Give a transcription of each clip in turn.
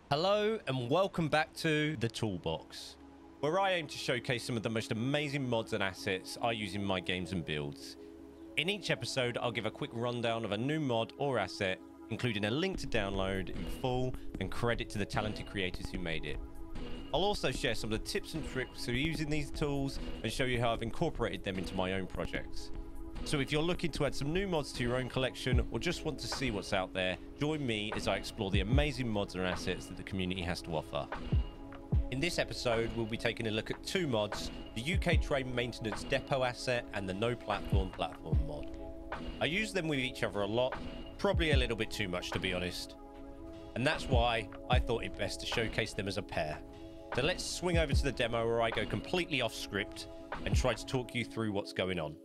Hello and welcome back to the Toolbox, where I aim to showcase some of the most amazing mods and assets I use in my games and builds. In each episode, I'll give a quick rundown of a new mod or asset, including a link to download in full and credit to the talented creators who made it. I'll also share some of the tips and tricks for using these tools and show you how I've incorporated them into my own projects. So if you're looking to add some new mods to your own collection or just want to see what's out there, join me as I explore the amazing mods and assets that the community has to offer. In this episode, we'll be taking a look at two mods, the UK Train Maintenance Depot asset and the No Platform mod. I use them with each other a lot, probably a little bit too much to be honest. And that's why I thought it best to showcase them as a pair. So let's swing over to the demo where I go completely off script and try to talk you through what's going on.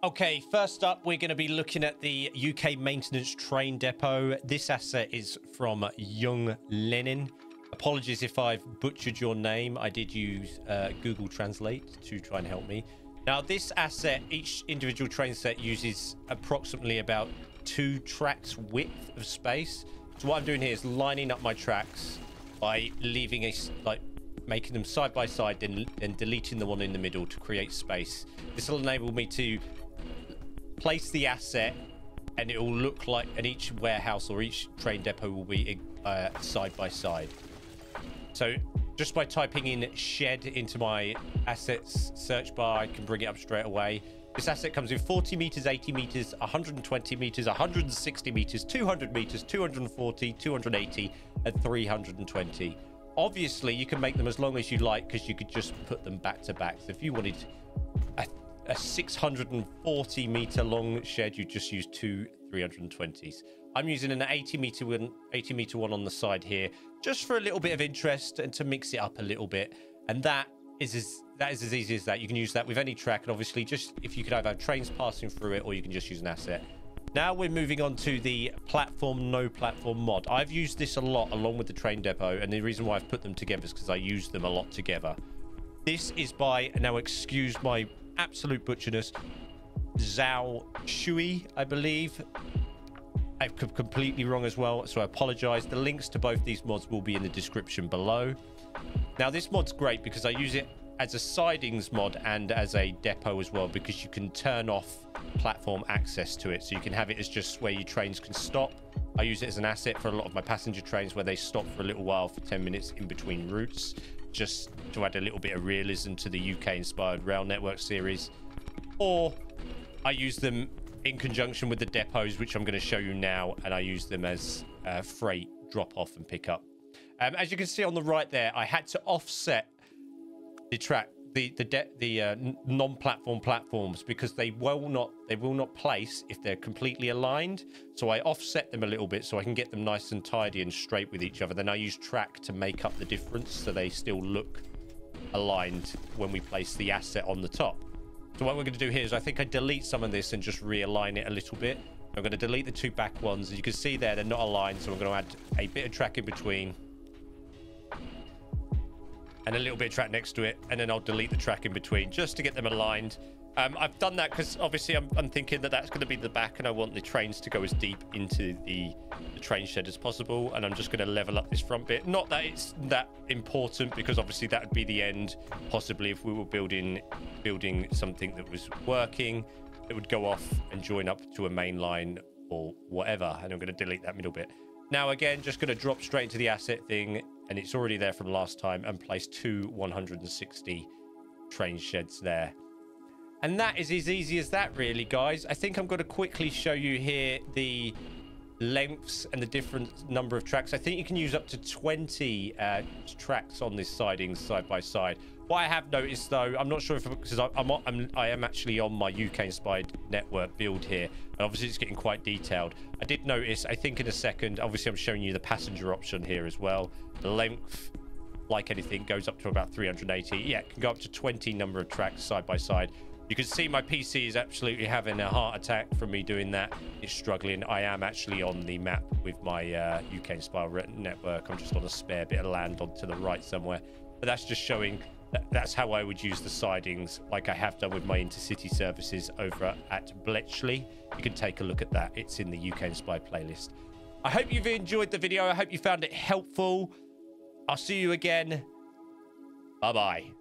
Okay, first up, we're going to be looking at the UK Maintenance Train Depot. This asset is from Young Lenin. Apologies if I've butchered your name. I did use Google Translate to try and help me. Now, this asset, each individual train set uses approximately about 2 tracks width of space. So what I'm doing here is lining up my tracks by leaving making them side by side, then deleting the one in the middle to create space. This will enable me to place the asset and it will look like, and each warehouse or each train depot will be side by side. So just by typing in shed into my assets search bar, I can bring it up straight away. This asset comes in 40 meters, 80 meters, 120 meters, 160 meters, 200 meters, 240, 280, and 320. Obviously, you can make them as long as you like because you could just put them back to back. So if you wanted a 640 meter long shed, you just use 2 320s. I'm using an 80 meter one on the side here, just for a little bit of interest and to mix it up a little bit. And that is as easy as that. You can use that with any track, and obviously just if you could either have trains passing through it or you can just use an asset. Now we're moving on to the No Platform mod. I've used this a lot along with the train depot, and the reason why I've put them together is because I use them a lot together. This is by, now excuse my absolute butcherness, Zhao Shui, I believe. I'm completely wrong as well, so I apologize. The links to both these mods will be in the description below. Now this mod's great because I use it as a sidings mod and as a depot as well, because you can turn off platform access to it, so you can have it as just where your trains can stop. I use it as an asset for a lot of my passenger trains where they stop for a little while for 10 minutes in between routes, just to add a little bit of realism to the UK inspired rail network series. Or I use them in conjunction with the depots, which I'm going to show you now, and I use them as freight drop off and pick up. As you can see on the right there, I had to offset the track, the non-platform platforms, because they will not place if they're completely aligned. So I offset them a little bit so I can get them nice and tidy and straight with each other. Then I use track to make up the difference so they still look aligned when we place the asset on the top. So what we're going to do here is I think I delete some of this and just realign it a little bit. I'm going to delete the 2 back ones. As you can see there, they're not aligned, so I'm going to add a bit of track in between and a little bit of track next to it, and then I'll delete the track in between just to get them aligned. I've done that because obviously I'm thinking that that's going to be the back, and I want the trains to go as deep into the train shed as possible, and I'm just going to level up this front bit. Not that it's that important, because obviously that would be the end, possibly, if we were building something that was working. It would go off and join up to a main line or whatever, and I'm going to delete that middle bit. Now again, just going to drop straight into the asset thing, and it's already there from last time, and place 2 160 train sheds there. And that is as easy as that, really, guys. I think I'm going to quickly show you here the lengths and the different number of tracks. I think you can use up to 20 tracks on this siding side by side. What I have noticed, though, I'm not sure if, because I am actually on my UK inspired network build here, and obviously it's getting quite detailed. I did notice, I think in a second, obviously I'm showing you the passenger option here as well. The length, like anything, goes up to about 380. Yeah, it can go up to 20 number of tracks side by side. You can see my PC is absolutely having a heart attack from me doing that. It's struggling. I am actually on the map with my UK inspired network. I'm just on a spare bit of land on to the right somewhere. But that's just showing that's how I would use the sidings, like I have done with my intercity services over at Bletchley. You can take a look at that. It's in the UK inspired playlist. I hope you've enjoyed the video. I hope you found it helpful. I'll see you again. Bye-bye.